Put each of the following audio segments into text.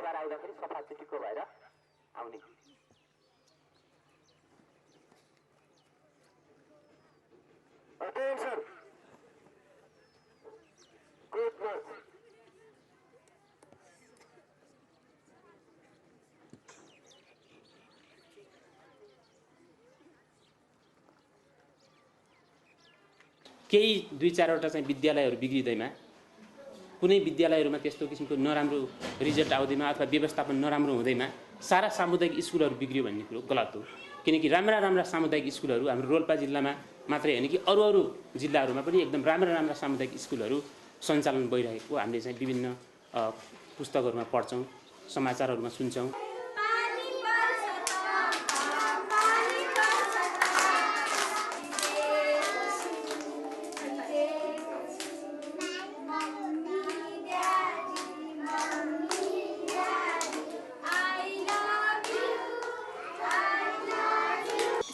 बार आउँदाखेरि सफा चुटिको भएर आउने। Attention. Good work. केही 2-4वटा चाहिँ विद्यालयहरू बिग्रिँदैमा कुनै विद्यालयहरूमा त्यस्तो किसिमको नराम्रो रिजल्ट आउँदैमा अथवा व्यवस्थापन नराम्रो हुँदैमा सारा सामुदायिक स्कुलहरू बिग्रियो भन्ने कुरो गलत हो। किनकि राम्रा सामुदायिक स्कुलहरू हाम्रो रोल्पा जिल्लामा मात्रै होइन कि अरू जिल्लाहरूमा पनि एकदम राम्रा सामुदायिक स्कुलहरू सञ्चालन भइरहेको हामीले चाहिँ विभिन्न पुस्तकहरूमा पढ्छौँ, समाचारहरूमा सुन्छौँ।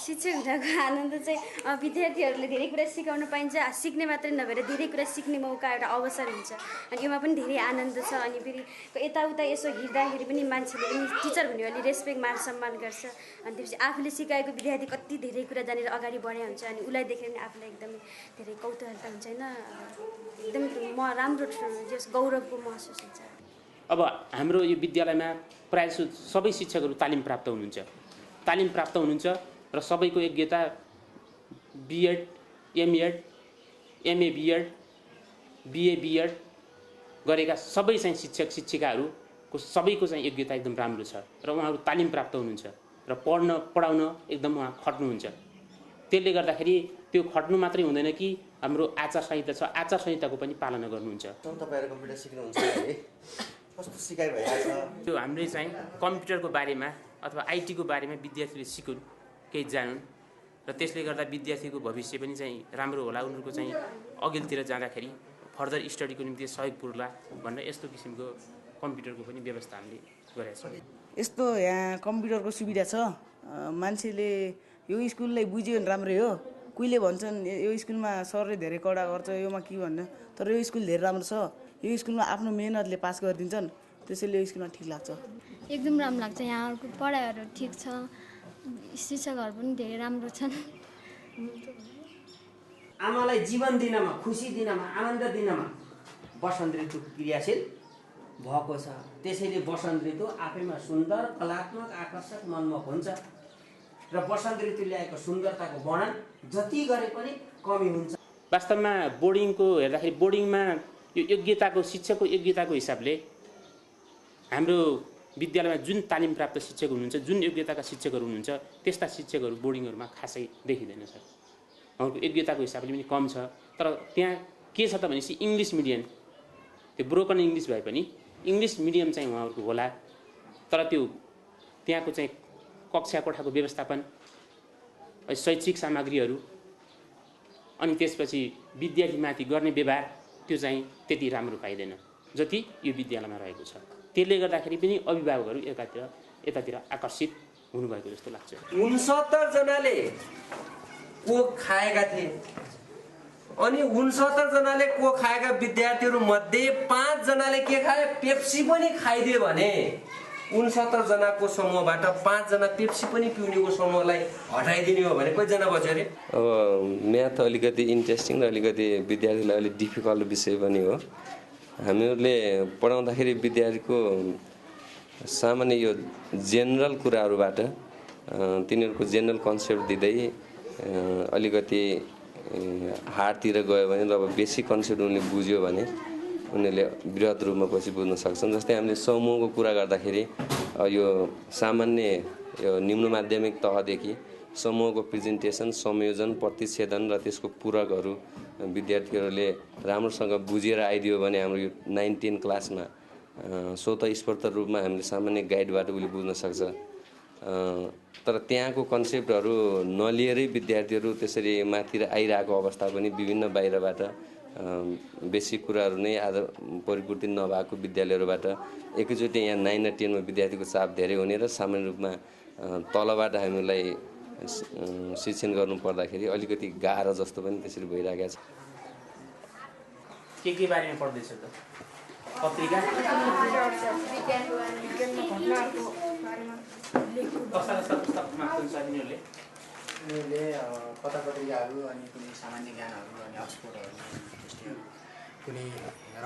शिक्षक हुँदाको आनन्द चाहिँ विद्यार्थीहरूले धेरै कुरा सिकाउन पाइन्छ, सिक्ने मात्रै नभएर धेरै कुरा सिक्ने मौका एउटा अवसर हुन्छ अनि योमा पनि धेरै आनन्द छ। अनि फेरि यताउता यसो हिँड्दाखेरि पनि मान्छेले पनि टिचर भन्यो भने रेस्पेक्ट मान सम्मान गर्छ अनि त्यसपछि आफूले सिकाएको विद्यार्थी कति धेरै कुरा जानेर अगाडि बढे हुन्छ अनि उसलाई देखेर पनि आफूलाई एकदमै धेरै कौतूहलता हुन्छ होइन, एकदम राम्रो जस गौरवको महसुस हुन्छ। अब हाम्रो यो विद्यालयमा प्रायः सबै शिक्षकहरू तालिम प्राप्त हुनुहुन्छ र सबैको योग्यता B Ed, M Ed, MA B Ed, BA B Ed गरेका सबै चाहिँ शिक्षक शिक्षिकाहरूको सबैको चाहिँ योग्यता एकदम राम्रो छ र उहाँहरू तालिम प्राप्त हुनुहुन्छ र पढाउन एकदम उहाँ खट्नुहुन्छ। त्यसले गर्दाखेरि त्यो खट्नु मात्रै हुँदैन कि हाम्रो आचार संहिता छ, आचार संहिताको पनि पालना गर्नुहुन्छ। तपाईहरु कम्प्युटर सिक्नुहुन्छ है, कस्तो सिकाइ भइरहेछ? त्यो हामीले चाहिँ कम्प्युटरको बारेमा अथवा आइटीको बारेमा विद्यार्थीले सिकुन्, केही जानुन् र त्यसले गर्दा विद्यार्थीको भविष्य पनि चाहिँ राम्रो होला, उनीहरूको चाहिँ अघिल्तिर जाँदाखेरि फर्दर स्टडीको निम्ति सहयोग पुर्ला भनेर यस्तो किसिमको कम्प्युटरको पनि व्यवस्था हामीले गरेका छौँ। यस्तो यहाँ कम्प्युटरको सुविधा छ, मान्छेले यो स्कुललाई बुझ्यो भने राम्रै हो। कोहीले भन्छन् यो स्कुलमा सरले धेरै कडा गर्छ, योमा के भन्ने, तर यो स्कुल धेरै राम्रो छ, यो स्कुलमा आफ्नो मेहनतले पास गरिदिन्छन्, त्यसैले यो स्कुलमा ठिक लाग्छ। एकदम राम्रो लाग्छ, यहाँको पढाइहरू ठिक छ, शिक्षकहरू पनि धेरै राम्रो छन्। आमालाई जीवन दिनमा, खुसी दिनमा, आनन्द दिनमा वसन्त ऋतु क्रियाशील भएको छ। त्यसैले वसन्त ऋतु आफैमा सुन्दर, कलात्मक, आकर्षक, मनमोहक हुन्छ र वसन्त ऋतु ल्याएको सुन्दरताको वर्णन जति गरे पनि कमी हुन्छ। वास्तवमा बोर्डिङको हेर्दाखेरि बोर्डिङमा यो योग्यताको शिक्षकको योग्यताको हिसाबले हाम्रो विद्यालयमा जुन तालिम प्राप्त शिक्षक हुनुहुन्छ, जुन योग्यताका शिक्षकहरू हुनुहुन्छ, त्यस्ता शिक्षकहरू बोर्डिङहरूमा खासै देखिँदैन सर। उहाँहरूको योग्यताको हिसाबले पनि कम छ। तर त्यहाँ के छ त भनेपछि इङ्ग्लिस मिडियम, त्यो ब्रोकन इङ्ग्लिस भए पनि इङ्ग्लिस मिडियम चाहिँ उहाँहरूको होला, तर त्यो त्यहाँको चाहिँ कक्षा कोठाको व्यवस्थापन, शैक्षिक सामग्रीहरू अनि त्यसपछि विद्यार्थीमाथि गर्ने व्यवहार त्यो चाहिँ त्यति राम्रो पाइँदैन जति यो विद्यालयमा रहेको छ। त्यसले गर्दाखेरि पनि अभिभावकहरू यतातिर आकर्षित हुनुभएको जस्तो लाग्छ। 69 जनाले कोक खाएका थिए अनि 69 जनाले कोक खाएका विद्यार्थीहरू मध्ये 5 जनाले के खाए, पेप्सी पनि खाइदियो भने 69 जनाको समूहबाट 5 जना पेप्सी पनि पिउनेको समूहलाई हटाइदिने हो भने कति जना बच्यो रे? अब म्याथ अलिकति इन्ट्रेस्टिङ र अलिकति विद्यार्थीलाई अलिक डिफिकल्ट विषय पनि हो। हामीहरूले पढाउँदाखेरि विद्यार्थीको सामान्य यो जेनरल कुराहरूबाट तिनीहरूको जेनरल कन्सेप्ट दिँदै अलिकति हार्डतिर गयो भने र अब बेसिक कन्सेप्ट उनले बुझ्यो भने उनीहरूले बृहत रूपमा पछि बुझ्न सक्छन्। जस्तै हामीले समूहको कुरा गर्दाखेरि यो सामान्य यो निम्न माध्यमिक तहदेखि समूहको प्रेजेन्टेसन, संयोजन, प्रतिच्छेदन र त्यसको पूरकहरू विद्यार्थीहरूले राम्रोसँग बुझेर आइदियो भने हाम्रो यो 9-10 क्लासमा स्वतःस्फूर्त रूपमा हामीले सामान्य गाइडबाट उसले बुझ्न सक्छ। तर त्यहाँको कन्सेप्टहरू नलिएरै विद्यार्थीहरू त्यसरी माथिर आइरहेको अवस्था पनि विभिन्न बाहिरबाट बेसिक कुराहरू नै आज परिपूर्ति नभएको विद्यालयहरूबाट एकैचोटि यहाँ 9 र 10 मा विद्यार्थीको चाप धेरै हुने र सामान्य रूपमा तलबाट हामीलाई शिक्षण गर्नु पर्दाखेरि अलिकति गाह्रो जस्तो पनि त्यसरी भइरहेको छ। के बारेमा पढ्दैछ त? पत्रिका विज्ञानमा घटनाहरूको बारेमा कस्ता कस्ता पुस्तकमा हुन्छ तिनीहरूले उनीहरूले कथा-पत्रिकाहरू अनि कुनै सामान्य ज्ञानहरू अनि अक्सफोर्डहरू पुस्तकहरू कुनै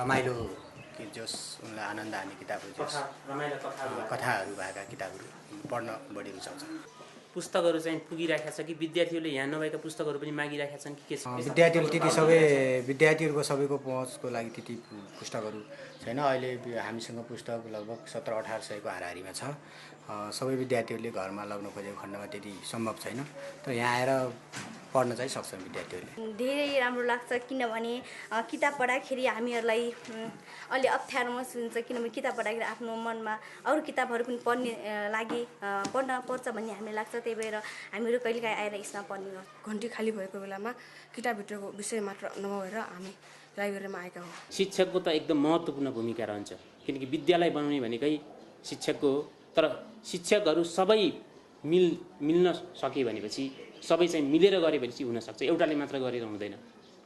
रमाइलो कि जस उनलाई आनन्द आने किताबहरू कथाहरू भएका किताबहरू पढ्न बढी रुचाउँछ। पुस्तकहरू चाहिँ पुगिराखेका छ कि विद्यार्थीहरूले यहाँ नभएका पुस्तकहरू पनि मागिराखेका छन् कि के छ? विद्यार्थीहरू त्यति सबै विद्यार्थीहरूको सबैको पहुँचको लागि त्यति पुस्तकहरू छैन। अहिले हामीसँग पुस्तक लगभग 17-18 सयको हाराहारीमा छ। सबै विद्यार्थीहरूले घरमा लग्न खोजेको खण्डमा त्यति सम्भव छैन। तर यहाँ आएर पढ्न चाहिँ सक्छन् विद्यार्थीहरूले। धेरै राम्रो लाग्छ किनभने किताब पढ्दाखेरि हामीहरूलाई अलि अप्ठ्यारो महसुस हुन्छ किनभने किताब पढ्दाखेरि आफ्नो मनमा अरू किताबहरू पनि पढ्न पर्छ भन्ने हामीलाई लाग्छ। त्यही भएर हामीहरू कहिलेकाहीँ आएर यसमा पढ्ने गर्छौँ। घन्टी खाली भएको बेलामा किताबभित्रको विषय मात्र नभएर हामी लाइब्रेरीमा आएका हौँ। शिक्षकको त एकदम महत्त्वपूर्ण भूमिका रहन्छ किनकि विद्यालय बनाउने भनेकै शिक्षकको हो। तर शिक्षकहरू सबै मिल्न सके भनेपछि सबै चाहिँ मिलेर गरे भनेपछि हुनसक्छ। एउटाले मात्र गरेर हुँदैन,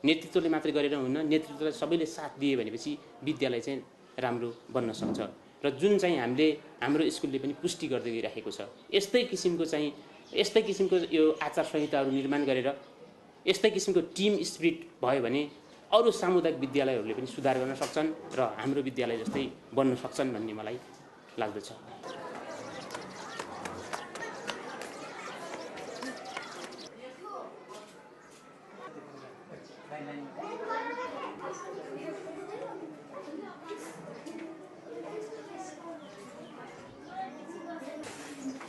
नेतृत्वले मात्र गरेर हुन्न, नेतृत्वलाई सबैले साथ दिए भनेपछि विद्यालय चाहिँ राम्रो बन्न सक्छ। र जुन चाहिँ हामीले हाम्रो स्कुलले पनि पुष्टि गर्दै गइरहेको छ यस्तै किसिमको यो आचार संहिताहरू निर्माण गरेर यस्तै किसिमको टिम स्पिरिट भयो भने अरू सामुदायिक विद्यालयहरूले पनि सुधार गर्न सक्छन् र हाम्रो विद्यालय जस्तै बन्न सक्छन् भन्ने मलाई लाग्दछ।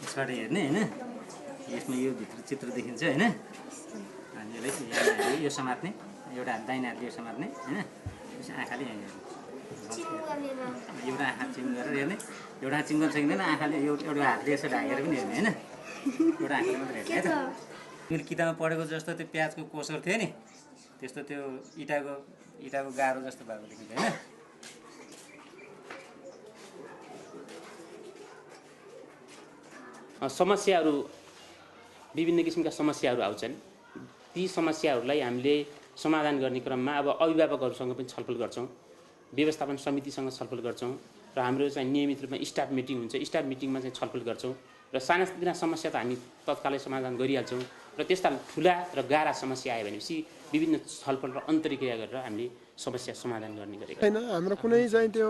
यसबाट हेर्ने होइन, यसमा यो भित्र चित्र देखिन्छ होइन। अनि यसलाई यो समात्ने, एउटा हात दाहिने हातले यो समात्ने होइन। आँखाले यहाँ हेर्ने, एउटा आँखा चिम गरेर हेर्ने, एउटा हात चिम गर्न सकिँदैन, आँखाले एउटा हातले यसो ढाकेर पनि हेर्ने होइन। एउटा आँखाले मात्र हेर्ने है त। मैले किताबमा पढेको जस्तो त्यो प्याजको कोसर थियो नि त्यस्तो त्यो इँटाको गाह्रो जस्तो भएको देखिन्छ होइन। समस्याहरू विभिन्न किसिमका समस्याहरू आउँछन्। ती समस्याहरूलाई हामीले समाधान गर्ने क्रममा अब अभिभावकहरूसँग पनि छलफल गर्छौँ, व्यवस्थापन समितिसँग छलफल गर्छौँ र हाम्रो चाहिँ नियमित रूपमा स्टाफ मिटिङ हुन्छ। स्टाफ मिटिङमा चाहिँ छलफल गर्छौँ र सानातिना समस्या त हामी तत्कालै समाधान गरिहाल्छौँ र त्यस्ता ठुला र गाह्रा समस्या आयो भनेपछि विभिन्न छलफल र अन्तर्क्रिया गरेर हामीले समस्या समाधान गर्ने गरेका छैन। हाम्रो कुनै चाहिँ त्यो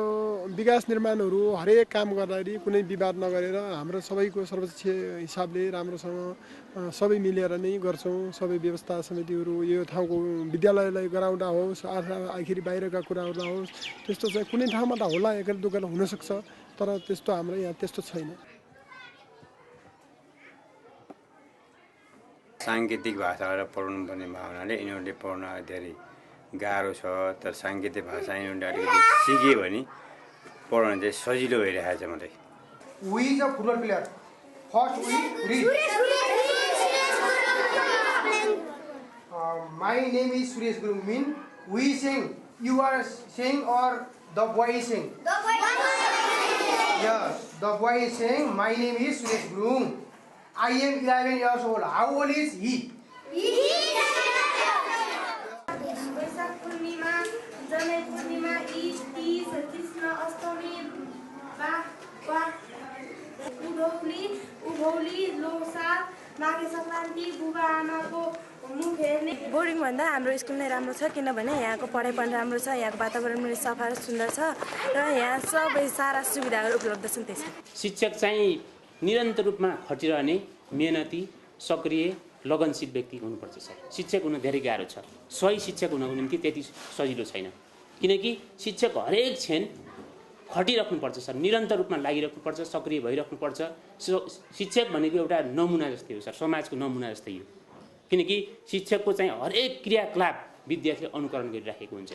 विकास निर्माणहरू हरेक काम गर्दाखेरि कुनै विवाद नगरेर हाम्रो सबैको सर्वोच्च हिसाबले राम्रोसँग सबै मिलेर नै गर्छौँ। सबै व्यवस्था समितिहरू यो ठाउँको विद्यालयलाई गराउँदा होस् आखिर बाहिरका कुराहरूलाई होस् त्यस्तो चाहिँ कुनै ठाउँमा त होला एकाल दुकान हुनसक्छ तर त्यस्तो हाम्रो यहाँ त्यस्तो छैन। साङ्केतिक भाषाबाट पढाउनुपर्ने भावनाले यिनीहरूले पढ्न धेरै गाह्रो छ। तर साङ्केतिक भाषा यिनीहरूले अलिकति सिक्यो भने पढ्न चाहिँ सजिलो भइरहेको छ मलाई। We is a football player. First we read. My name is Suresh Guru. Mean we sing. You are saying or the boy is saying? The boy is saying. Yes, the boy is saying. My name is Suresh Guru. I am 11 years old. How old is he? Vaishakh Purnima, जनै पूर्णिमा, ईद, तीज, कृष्ण अष्टमी, उभौली, लोसार, माघे सङ्क्रान्ति, बुबा आमाको मुख हेर्ने। Boarding भन्दा हाम्रो school नै राम्रो छ किनभने यहाँको पढाइ पनि राम्रो छ, यहाँको वातावरण पनि सफा र सुन्दर छ र यहाँ सबै सारा सुविधाहरू उपलब्ध छन्। त्यसमा शिक्षक चाहिँ निरन्तर रूपमा खटिरहने मेहनती सक्रिय लगनशील व्यक्ति हुनुपर्छ सर। शिक्षक हुन धेरै गाह्रो छ। सही शिक्षक हुनको निम्ति त्यति सजिलो छैन किनकि शिक्षक हरेक क्षण खटिराख्नुपर्छ सर, निरन्तर रूपमा लागिराख्नुपर्छ, सक्रिय भइराख्नुपर्छ। शिक्षक भनेको एउटा नमुना जस्तै हो सर, समाजको नमुना जस्तै हो किनकि शिक्षकको चाहिँ हरेक क्रियाकलाप विद्यार्थीले अनुकरण गरिराखेको हुन्छ।